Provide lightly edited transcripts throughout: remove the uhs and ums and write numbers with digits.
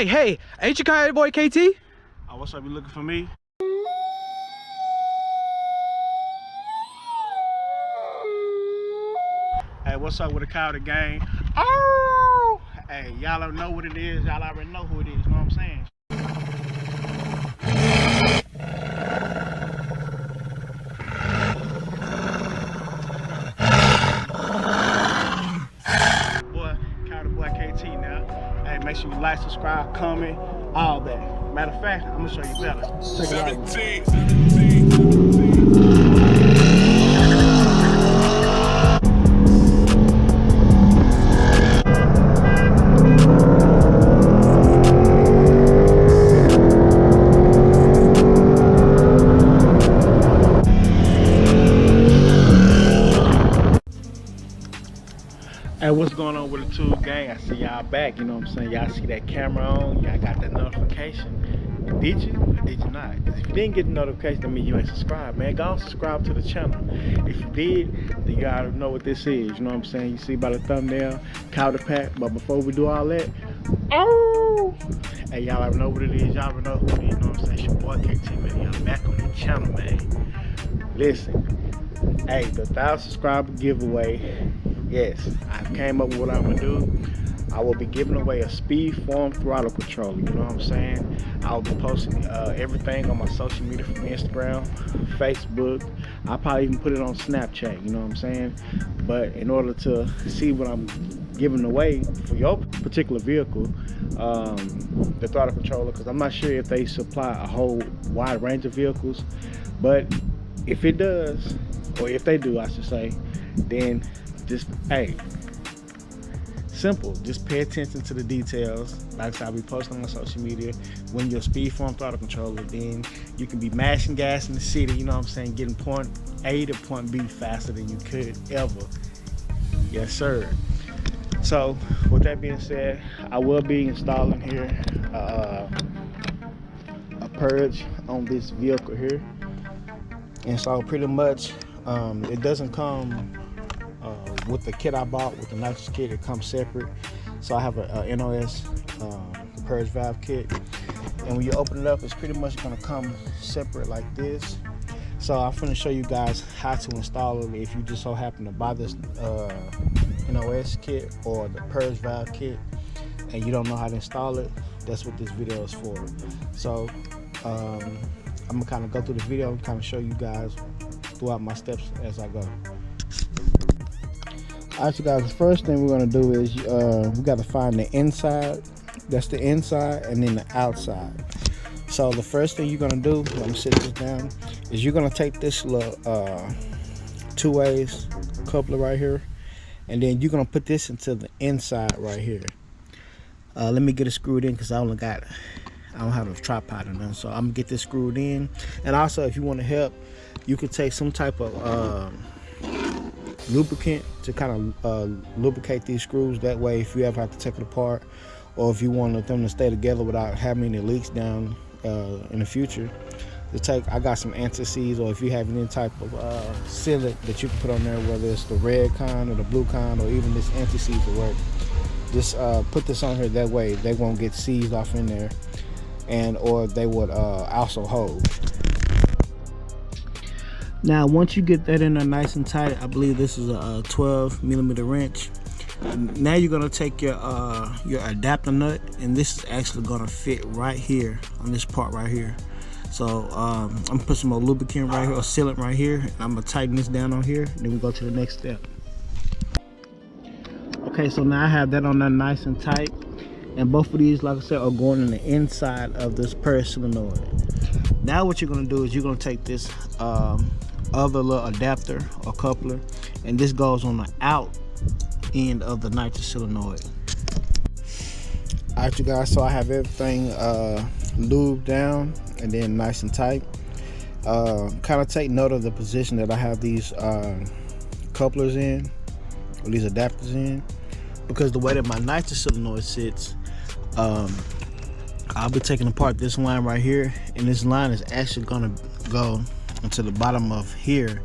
Hey, ain't you kind of boy KT? Oh, what's up? You looking for me? Hey, what's up with the Coyote gang? Oh! Hey, y'all already know what it is. Y'all already know who it is. You know what I'm saying? Boy, Coyote boy KT now. Hey, make sure you like, subscribe, comment, all that. Matter of fact, I'm gonna show you better. Check it out. 17. Hey, what's going on with the Tube gang? I see y'all back, you know what I'm saying? Y'all see that camera on, y'all got that notification. Did you or did you not? Because if you didn't get the notification, that means you ain't subscribed, man. Go and subscribe to the channel. If you did, then you already know what this is, you know what I'm saying? You see by the thumbnail, KOYOTEPACK. But before we do all that, oh! Hey, y'all already know what it is, y'all already know who it is, you know what I'm saying? It's your boy KT, man. Y'all back on the channel, man. Listen, hey, the 1,000 subscriber giveaway. Yes, I came up with what I'm gonna do. I will be giving away a speed form throttle controller, you know what I'm saying? I will be posting everything on my social media from Instagram, Facebook. I'll probably even put it on Snapchat, you know what I'm saying? But in order to see what I'm giving away for your particular vehicle, the throttle controller, because I'm not sure if they supply a whole wide range of vehicles, but if it does, or if they do, I should say, then just, hey, simple, just pay attention to the details. Like I said, I'll be posting on social media. When your speed form throttle controller, then you can be mashing gas in the city, you know what I'm saying, getting point A to point B faster than you could ever. Yes, sir. So with that being said, I will be installing here a purge on this vehicle here. And so pretty much it doesn't come with the kit I bought, with the nitrous kit. It comes separate. So I have a NOS purge valve kit, and when you open it up, it's pretty much going to come separate like this. So I'm going to show you guys how to install it if you just so happen to buy this NOS kit or the purge valve kit and you don't know how to install it. That's what this video is for. So I'm gonna kind of go through the video and kind of show you guys throughout my steps as I go. Alright, you guys, the first thing we're going to do is we got to find the inside. That's the inside, and then the outside. So the first thing you're going to do, I'm going to sit this down, is you're going to take this little 2-ways coupler right here, and then you're going to put this into the inside right here. Let me get it screwed in because I don't have a tripod or nothing, so I'm going to get this screwed in. And also, if you want to help, you could take some type of lubricant to kind of lubricate these screws. That way, if you ever have to take it apart, or if you want them to stay together without having any leaks down in the future, I got some anti-seize, or if you have any type of sealant that you can put on there, whether it's the red kind or the blue kind, or even this anti-seize will work. Just put this on here. That way they won't get seized off in there, and or they would also hold. Now once you get that in there nice and tight, I believe this is a 12mm wrench. Now you're gonna take your adapter nut, and this is actually gonna fit right here on this part right here. So I'm gonna put some more lubricant right here, or sealant right here, and I'm gonna tighten this down on here, and then we go to the next step. Okay, so now I have that on there nice and tight, and both of these, like I said, are going in the inside of this purge solenoid. Now what you're gonna do is you're gonna take this other little adapter or coupler, and this goes on the out end of the nitrous solenoid. Alright, you guys, so I have everything lubed down and then nice and tight. Kind of take note of the position that I have these couplers in, or these adapters in, because the way that my nitrous solenoid sits, I'll be taking apart this line right here, and this line is actually going to go into the bottom of here,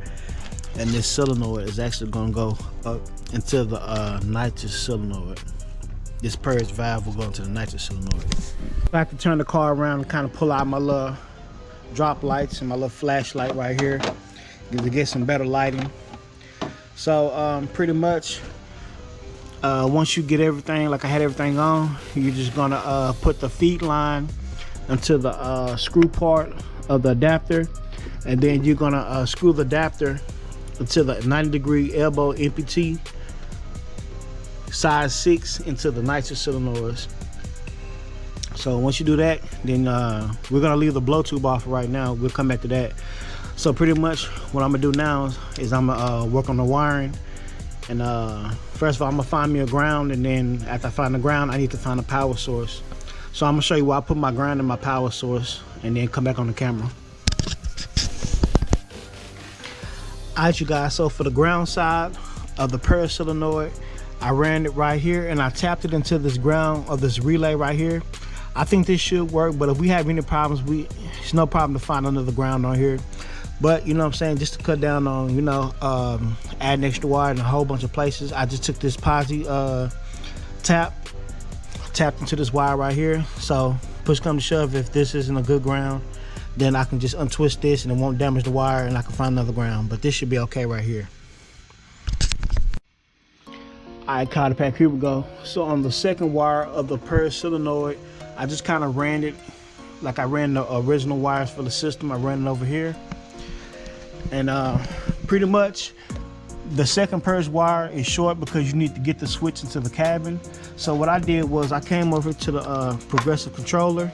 and this solenoid is actually going to go up into the nitrous solenoid. this purge valve will go into the nitrous solenoid. I have to turn the car around and kind of pull out my little drop lights and my little flashlight right here to get some better lighting. So pretty much once you get everything, like I had everything on, you're just gonna put the feed line into the screw part of the adapter, and then you're gonna screw the adapter into the 90-degree elbow MPT size 6 into the nitrous solenoids. So once you do that, then we're gonna leave the blow tube off right now. We'll come back to that. So pretty much what I'm gonna do now is I'm gonna work on the wiring. And first of all, I'm gonna find me a ground, and then after I find the ground, I need to find a power source. So I'm gonna show you where I put my ground and my power source, and then come back on the camera. Alright, you guys, so for the ground side of the purge solenoid, I ran it right here and I tapped it into this ground of this relay right here. I think this should work, but if we have any problems, it's no problem to find another ground on here. But you know what I'm saying, just to cut down on, you know, adding extra wire in a whole bunch of places, I just took this posi tapped into this wire right here. So push come to shove, if this isn't a good ground, then I can just untwist this and it won't damage the wire, and I can find another ground. But this should be okay right here. Alright, KOYOTEPACK, here we go. So on the second wire of the purge solenoid, I just kind of ran it like I ran the original wires for the system. I ran it over here. And pretty much the second purge wire is short because you need to get the switch into the cabin. So what I did was I came over to the progressive controller,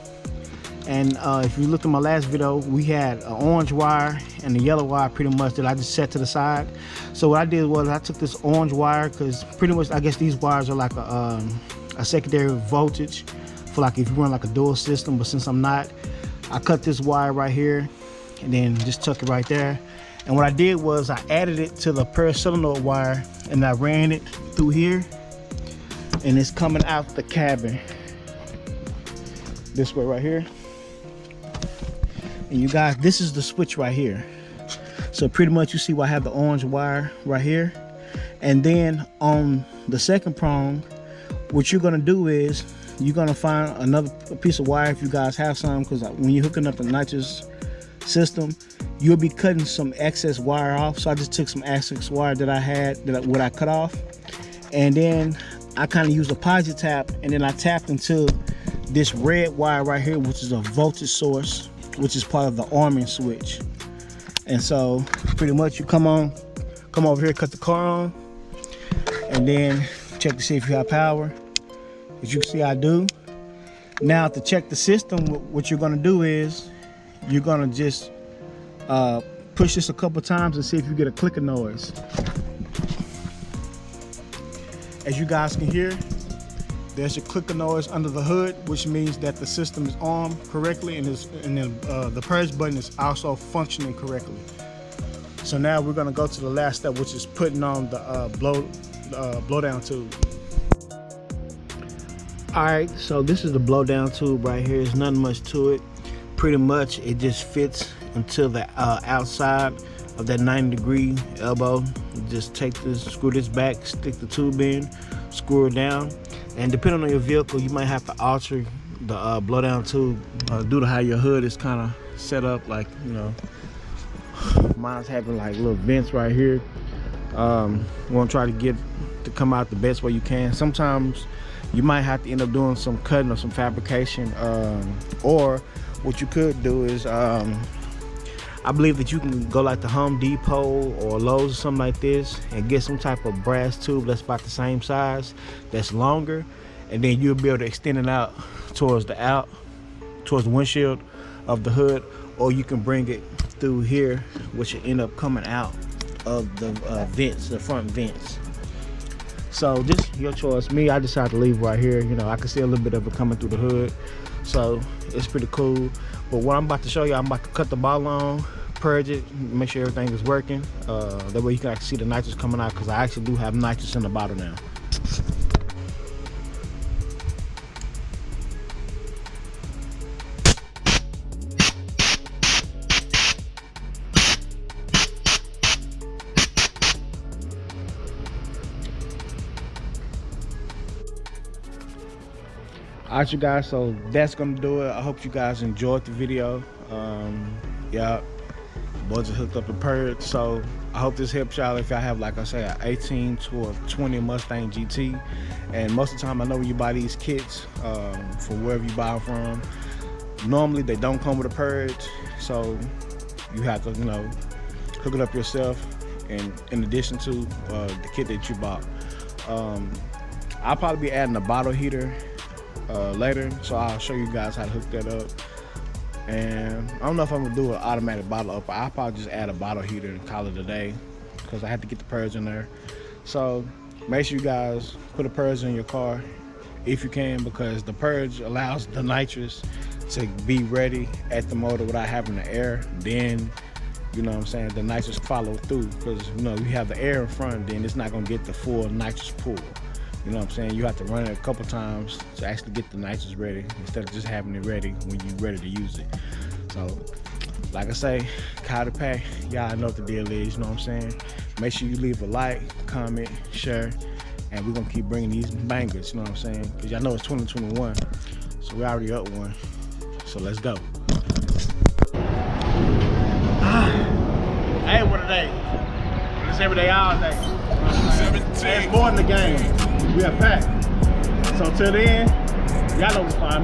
and if you looked at my last video, we had an orange wire and a yellow wire pretty much that I just set to the side. So what I did was I took this orange wire, because pretty much I guess these wires are like a secondary voltage for like if you run like a dual system, but since I'm not, I cut this wire right here and then just tuck it right there. And what I did was I added it to the purge solenoid wire, and I ran it through here, and it's coming out the cabin this way right here. And you guys, this is the switch right here. So pretty much you see where I have the orange wire right here. And then on the second prong, what you're gonna do is you're gonna find another piece of wire if you guys have some, because when you're hooking up the nitrous system, you'll be cutting some excess wire off. So I just took some excess wire that I had, what I cut off, and then I kind of used a posi tap, and then I tapped into this red wire right here, which is a voltage source, which is part of the arming switch. And so pretty much you come over here, cut the car on, and then check to see if you have power. As you can see, I do. Now to check the system, what you're gonna do is you're gonna just push this a couple times and see if you get a clicking noise. As you guys can hear, there's a clicking noise under the hood, which means that the system is armed correctly, and the purge button is also functioning correctly. So now we're gonna go to the last step, which is putting on the blow down tube. All right, so this is the blow down tube right here. There's nothing much to it. Pretty much it just fits until the outside of that 90-degree elbow. Just take this, screw this back, stick the tube in, screw it down, and depending on your vehicle, you might have to alter the blow down tube due to how your hood is kind of set up. Like, you know, mine's having like little vents right here. You want to try to get to come out the best way you can. Sometimes you might have to end up doing some cutting or some fabrication, or what you could do is I believe that you can go like the Home Depot or Lowe's or something like this and get some type of brass tube that's about the same size, that's longer, and then you'll be able to extend it out towards the windshield of the hood, or you can bring it through here, which will end up coming out of the vents, the front vents. So just your choice. Me, I decided to leave right here. You know, I can see a little bit of it coming through the hood, so it's pretty cool. But what I'm about to show you, I'm about to cut the ball on, purge it, make sure everything is working. That way you can actually see the nitrous coming out, because I actually do have nitrous in the bottle now. Alright, you guys, so that's gonna do it. I hope you guys enjoyed the video. Yeah, boys are hooked up the Purge, so I hope this helps y'all if y'all have, like I say, an 18 to a 20 Mustang GT. And most of the time, I know when you buy these kits from wherever you buy them from, normally they don't come with a Purge, so you have to, you know, hook it up yourself. And in addition to the kit that you bought, I'll probably be adding a bottle heater later, so I'll show you guys how to hook that up. And I don't know if I'm gonna do an automatic bottle up, but I'll probably just add a bottle heater and call it a day, because I have to get the Purge in there. So make sure you guys put a Purge in your car if you can, because the Purge allows the nitrous to be ready at the motor without having the air. Then, you know what I'm saying, the nitrous follow through, because, you know, you have the air in front, then it's not gonna get the full nitrous pull. You know what I'm saying? You have to run it a couple times to actually get the nitrous ready, instead of just having it ready when you're ready to use it. So, like I say, KOYOTEPACK, y'all know what the deal is, you know what I'm saying? Make sure you leave a like, comment, share, and we're gonna keep bringing these bangers, you know what I'm saying? Because y'all know it's 2021, so we already up one. So let's go. Hey, what a day. It's every day, all day. It's more in the game. We are packed. So till then, y'all know what's fun.